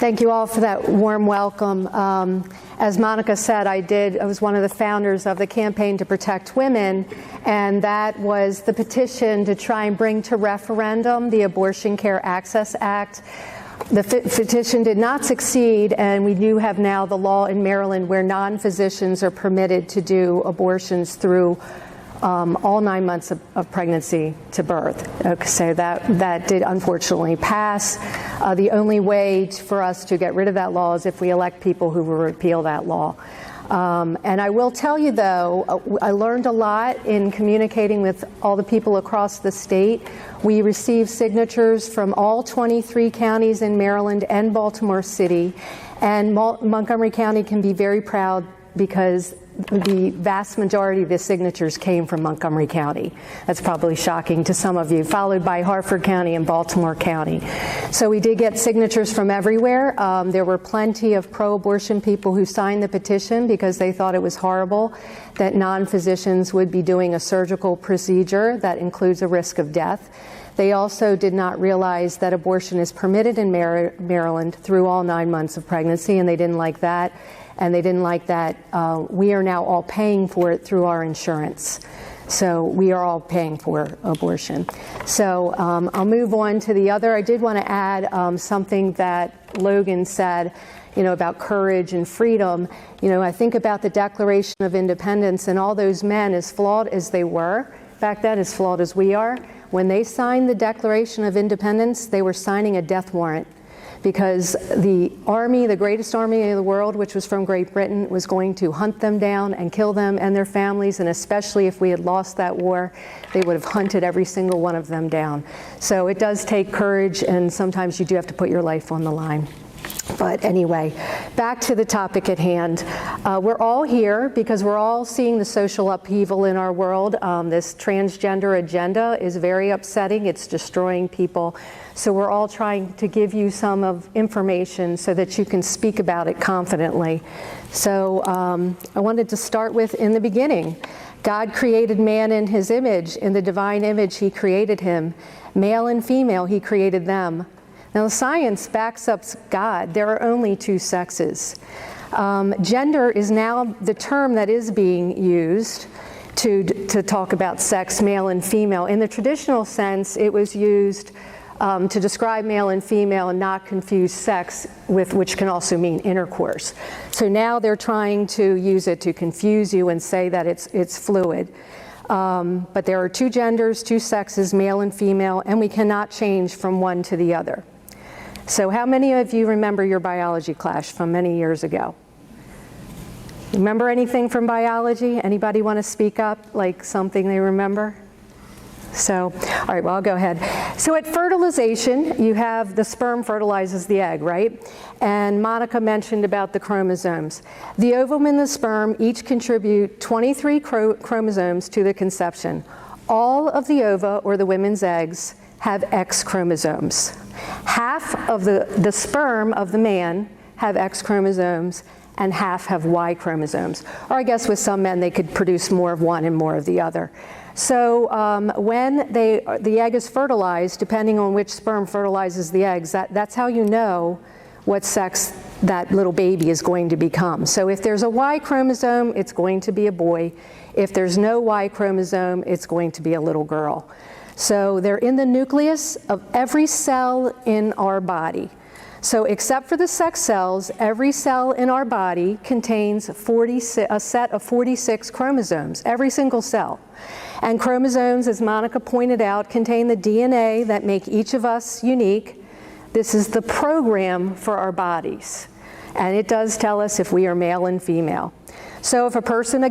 Thank you all for that warm welcome. As Monica said, I was one of the founders of the Campaign to Protect Women, and that was the petition to try and bring to referendum the Abortion Care Access Act. The petition did not succeed, and we do have now the law in Maryland where non-physicians are permitted to do abortions through all 9 months of pregnancy to birth. Okay, so that did unfortunately pass. The only way for us to get rid of that law is if we elect people who will repeal that law. And I will tell you, though, I learned a lot in communicating with all the people across the state. We received signatures from all 23 counties in Maryland and Baltimore City, and Montgomery County can be very proud because the vast majority of the signatures came from Montgomery County. That's probably shocking to some of you, followed by Harford County and Baltimore County. So we did get signatures from everywhere. There were plenty of pro-abortion people who signed the petition because they thought it was horrible that non-physicians would be doing a surgical procedure that includes a risk of death. They also did not realize that abortion is permitted in Maryland through all 9 months of pregnancy, and they didn't like that. And they didn't like that we are now all paying for it through our insurance. So we are all paying for abortion. So I'll move on to the other. I did want to add something that Logan said, about courage and freedom. I think about the Declaration of Independence and all those men, as flawed as they were back then, as flawed as we are, when they signed the Declaration of Independence, they were signing a death warrant. Because the army, the greatest army in the world, which was from Great Britain, was going to hunt them down and kill them and their families, and especially if we had lost that war, they would have hunted every single one of them down. So it does take courage, and sometimes you do have to put your life on the line. But anyway, back to the topic at hand. We're all here because we're all seeing the social upheaval in our world. This transgender agenda is very upsetting. It's destroying people. So we're all trying to give you some of information so that you can speak about it confidently. So I wanted to start with in the beginning. God created man in his image. In the divine image, he created him. Male and female, he created them. Now, science backs up God. There are only two sexes. Gender is now the term that is being used to talk about sex, male and female. In the traditional sense, it was used to describe male and female and not confuse sex with, which can also mean intercourse. So now they're trying to use it to confuse you and say that it's fluid. But there are two genders, two sexes, male and female, and we cannot change from one to the other. So how many of you remember your biology class from many years ago? Remember anything from biology? Anybody want to speak up, like something they remember? So, all right, well, I'll go ahead. So at fertilization, you have the sperm fertilizes the egg, right? And Monica mentioned about the chromosomes. The ovum and the sperm each contribute 23 chromosomes to the conception. All of the ova, or the women's eggs, have X chromosomes. Half of the sperm of the man have X chromosomes, and half have Y chromosomes. Or I guess with some men, they could produce more of one and more of the other. So when the egg is fertilized, depending on which sperm fertilizes the eggs, that's how you know what sex that little baby is going to become. So if there's a Y chromosome, it's going to be a boy. If there's no Y chromosome, it's going to be a little girl. So they're in the nucleus of every cell in our body. So except for the sex cells, every cell in our body contains a set of 46 chromosomes, every single cell. And chromosomes, as Monica pointed out, contain the DNA that make each of us unique. This is the program for our bodies. And it does tell us if we are male and female. So if a person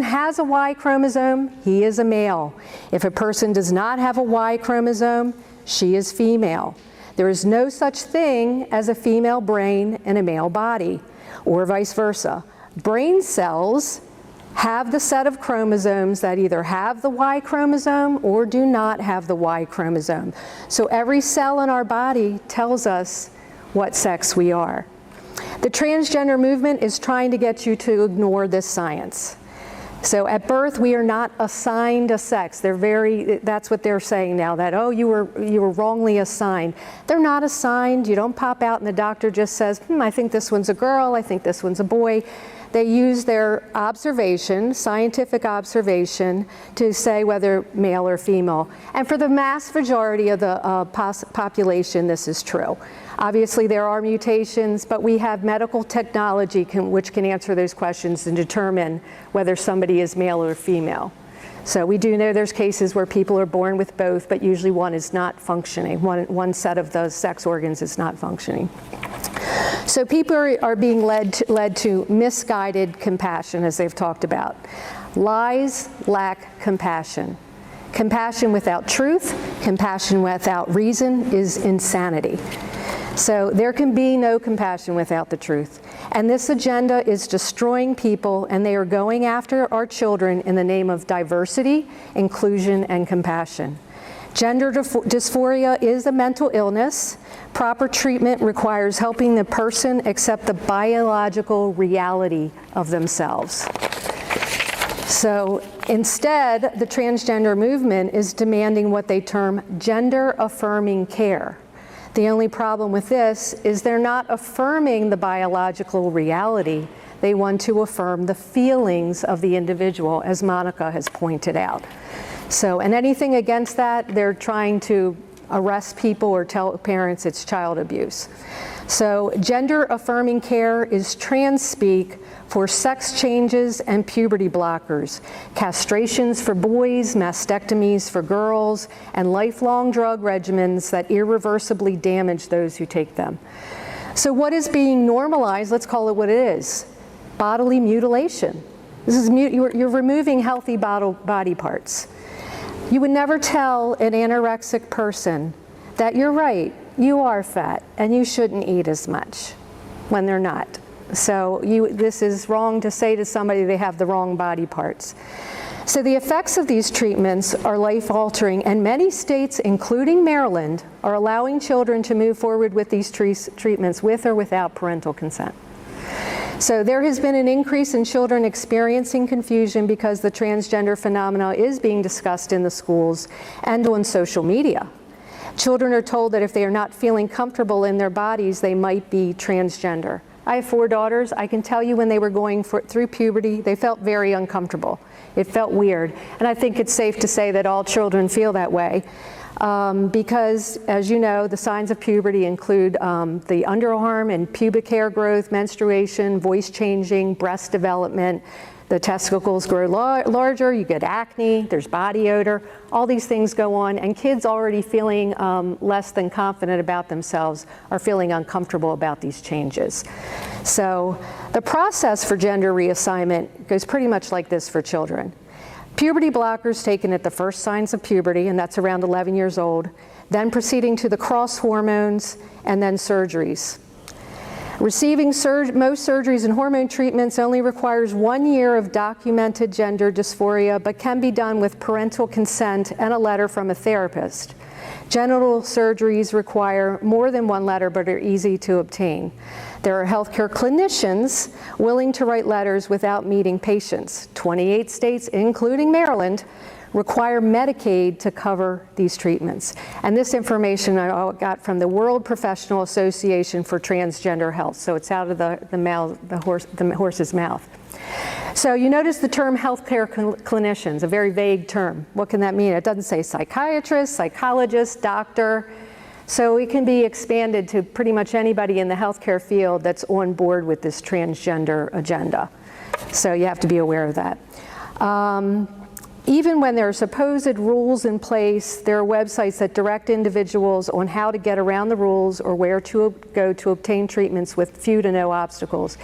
has a Y chromosome, he is a male. If a person does not have a Y chromosome, she is female. There is no such thing as a female brain and a male body, or vice versa. Brain cells have the set of chromosomes that either have the Y chromosome or do not have the Y chromosome. So every cell in our body tells us what sex we are. The transgender movement is trying to get you to ignore this science. So at birth, we are not assigned a sex. That's what they're saying now, that, oh, you were wrongly assigned. They're not assigned. You don't pop out and the doctor just says, I think this one's a girl, I think this one's a boy. They use their observation, scientific observation, to say whether male or female. And for the mass majority of the population, this is true. Obviously, there are mutations, but we have medical technology which can answer those questions and determine whether somebody is male or female. So we do know there's cases where people are born with both, but usually one is not functioning. One set of those sex organs is not functioning. So people are being led to misguided compassion, as they've talked about. Lies lack compassion. Compassion without truth, compassion without reason is insanity. So there can be no compassion without the truth. And this agenda is destroying people, and they are going after our children in the name of diversity, inclusion, and compassion. Gender dysphoria is a mental illness. Proper treatment requires helping the person accept the biological reality of themselves. So instead, the transgender movement is demanding what they term gender-affirming care. The only problem with this is they're not affirming the biological reality. They want to affirm the feelings of the individual, as Monica has pointed out. So, and anything against that, they're trying to arrest people or tell parents it's child abuse. So gender-affirming care is trans speak for sex changes and puberty blockers, castrations for boys, mastectomies for girls, and lifelong drug regimens that irreversibly damage those who take them. So what is being normalized, let's call it what it is, bodily mutilation. This is you're removing healthy body parts. You would never tell an anorexic person that you're right, you are fat, and you shouldn't eat as much when they're not. So this is wrong to say to somebody they have the wrong body parts. So the effects of these treatments are life-altering, and many states, including Maryland, are allowing children to move forward with these treatments with or without parental consent. So there has been an increase in children experiencing confusion because the transgender phenomena is being discussed in the schools and on social media. Children are told that if they are not feeling comfortable in their bodies, they might be transgender. I have 4 daughters. I can tell you when they were going through puberty, they felt very uncomfortable. It felt weird. And I think it's safe to say that all children feel that way. Because, as you know, the signs of puberty include the underarm and pubic hair growth, menstruation, voice changing, breast development. The testicles grow larger, you get acne, there's body odor. All these things go on, and kids already feeling less than confident about themselves are feeling uncomfortable about these changes. So the process for gender reassignment goes pretty much like this for children. Puberty blockers taken at the first signs of puberty, and that's around 11 years old, then proceeding to the cross hormones, and then surgeries. Receiving most surgeries and hormone treatments only requires 1 year of documented gender dysphoria, but can be done with parental consent and a letter from a therapist. Genital surgeries require more than 1 letter, but are easy to obtain. There are healthcare clinicians willing to write letters without meeting patients. 28 states, including Maryland, require Medicaid to cover these treatments. And this information I got from the World Professional Association for Transgender Health, so it's out of the horse's mouth. So you notice the term healthcare clinicians, a very vague term. What can that mean? It doesn't say psychiatrist, psychologist, doctor. So it can be expanded to pretty much anybody in the healthcare field that's on board with this transgender agenda. So you have to be aware of that. Even when there are supposed rules in place, there are websites that direct individuals on how to get around the rules or where to go to obtain treatments with few to no obstacles.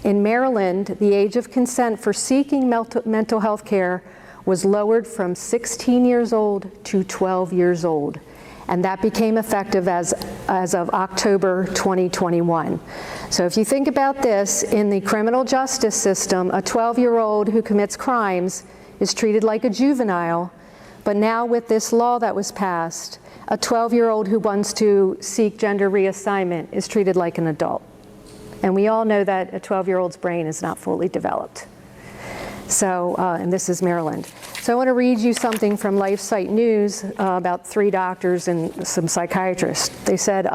In Maryland, the age of consent for seeking mental health care was lowered from 16 years old to 12 years old. And that became effective as of October 2021. So if you think about this, in the criminal justice system, a 12-year-old who commits crimes is treated like a juvenile, but now with this law that was passed, a 12-year-old who wants to seek gender reassignment is treated like an adult. And we all know that a 12-year-old's brain is not fully developed. So, and this is Maryland. So I want to read you something from LifeSite News about 3 doctors and some psychiatrists. They said,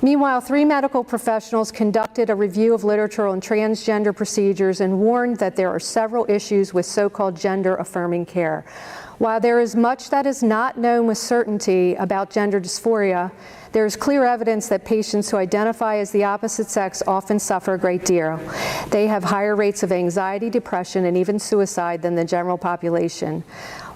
meanwhile, 3 medical professionals conducted a review of literature on transgender procedures and warned that there are several issues with so-called gender-affirming care. While there is much that is not known with certainty about gender dysphoria, there is clear evidence that patients who identify as the opposite sex often suffer a great deal. They have higher rates of anxiety, depression, and even suicide than the general population.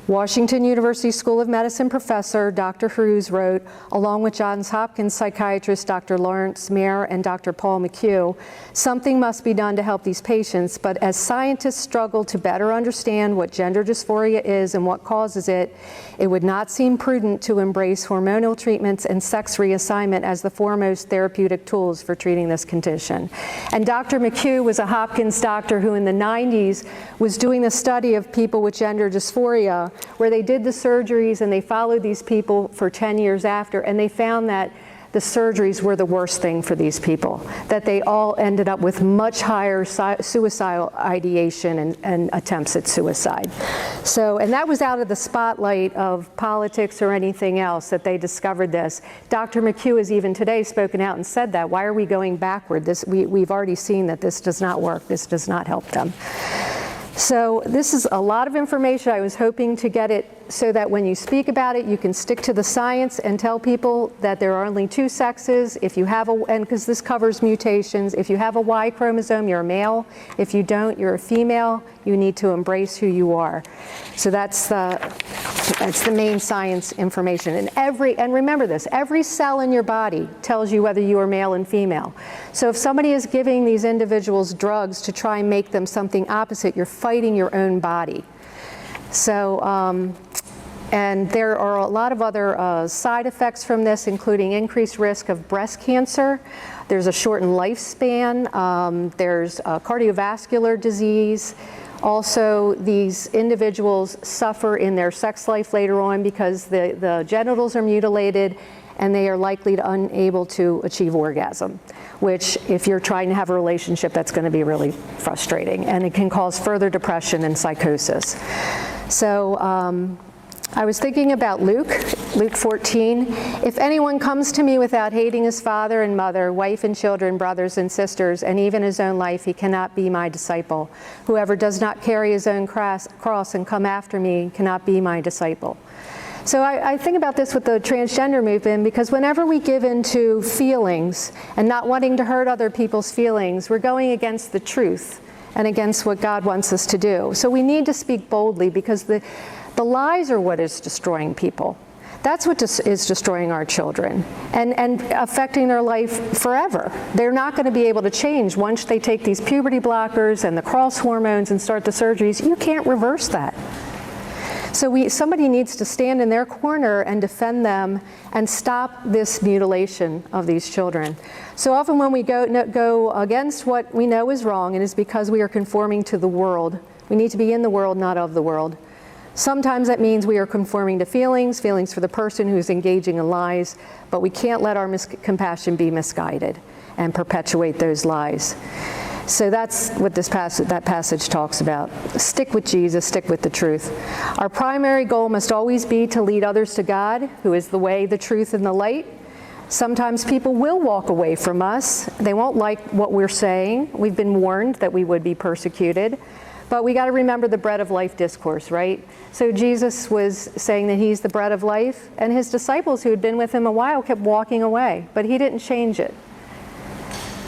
Washington University School of Medicine professor Dr. Hughes wrote, along with Johns Hopkins psychiatrist Dr. Lawrence Mayer and Dr. Paul McHugh, something must be done to help these patients, but as scientists struggle to better understand what gender dysphoria is and what causes it, it would not seem prudent to embrace hormonal treatments and sex reassignment as the foremost therapeutic tools for treating this condition. And Dr. McHugh was a Hopkins doctor who in the 90s was doing the study of people with gender dysphoria, where they did the surgeries and they followed these people for 10 years after, and they found that the surgeries were the worst thing for these people, that they all ended up with much higher suicidal ideation and attempts at suicide. So, and that was out of the spotlight of politics or anything else that they discovered this. Dr. McHugh has even today spoken out and said that. Why are we going backward? We've already seen that this does not work. This does not help them. So this is a lot of information. I was hoping to get it so that when you speak about it, you can stick to the science and tell people that there are only 2 sexes. If you have and because this covers mutations, if you have a Y chromosome, you're a male. If you don't, you're a female. You need to embrace who you are. So that's the main science information. And remember this, every cell in your body tells you whether you are male and female. So if somebody is giving these individuals drugs to try and make them something opposite, you're fighting your own body. So, and there are a lot of other side effects from this, including increased risk of breast cancer. There's a shortened lifespan. There's cardiovascular disease. Also, these individuals suffer in their sex life later on because the genitals are mutilated and they are likely to unable to achieve orgasm, which if you're trying to have a relationship, that's going to be really frustrating, and it can cause further depression and psychosis. So I was thinking about Luke 14. If anyone comes to me without hating his father and mother, wife and children, brothers and sisters, and even his own life, he cannot be my disciple. Whoever does not carry his own cross and come after me cannot be my disciple. So I think about this with the transgender movement, because whenever we give into feelings and not wanting to hurt other people's feelings, we're going against the truth and against what God wants us to do. So we need to speak boldly, because the lies are what is destroying people. That's what is destroying our children and affecting their life forever. They're not going to be able to change once they take these puberty blockers and the cross hormones and start the surgeries. You can't reverse that. So somebody needs to stand in their corner and defend them and stop this mutilation of these children. So often when we go against what we know is wrong, it is because we are conforming to the world. We need to be in the world, not of the world. Sometimes that means we are conforming to feelings for the person who's engaging in lies, but we can't let our compassion be misguided and perpetuate those lies. So that's what that passage talks about. Stick with Jesus, stick with the truth. Our primary goal must always be to lead others to God, who is the way, the truth, and the light. Sometimes people will walk away from us. They won't like what we're saying. We've been warned that we would be persecuted. But we got to remember the bread of life discourse, right? So Jesus was saying that he's the bread of life, and his disciples who had been with him a while kept walking away, but he didn't change it.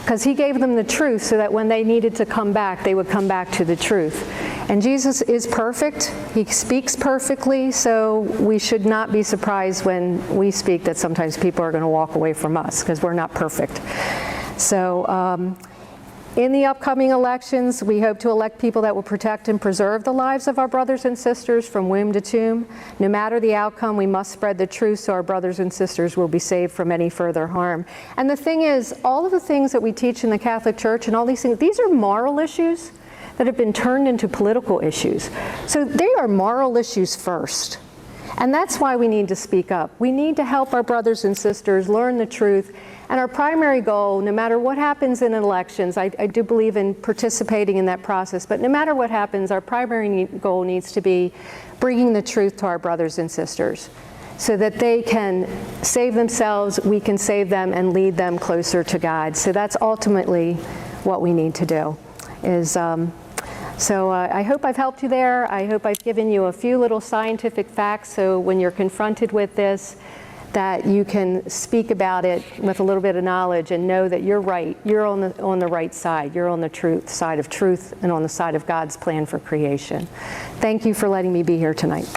Because he gave them the truth so that when they needed to come back, they would come back to the truth. And Jesus is perfect. He speaks perfectly, so we should not be surprised when we speak that sometimes people are going to walk away from us, because we're not perfect. So in the upcoming elections, we hope to elect people that will protect and preserve the lives of our brothers and sisters from womb to tomb. No matter the outcome, we must spread the truth so our brothers and sisters will be saved from any further harm. And the thing is, all of the things that we teach in the Catholic Church and all these things, these are moral issues that have been turned into political issues. So they are moral issues first. And that's why we need to speak up. We need to help our brothers and sisters learn the truth. And our primary goal, no matter what happens in elections, I do believe in participating in that process, but no matter what happens, our primary goal needs to be bringing the truth to our brothers and sisters so that they can save themselves, we can save them, and lead them closer to God. So that's ultimately what we need to do. So I hope I've helped you there. I hope I've given you a few little scientific facts so when you're confronted with this, that you can speak about it with a little bit of knowledge and know that you're right. You're on the right side. You're on the side of truth and on the side of God's plan for creation. Thank you for letting me be here tonight.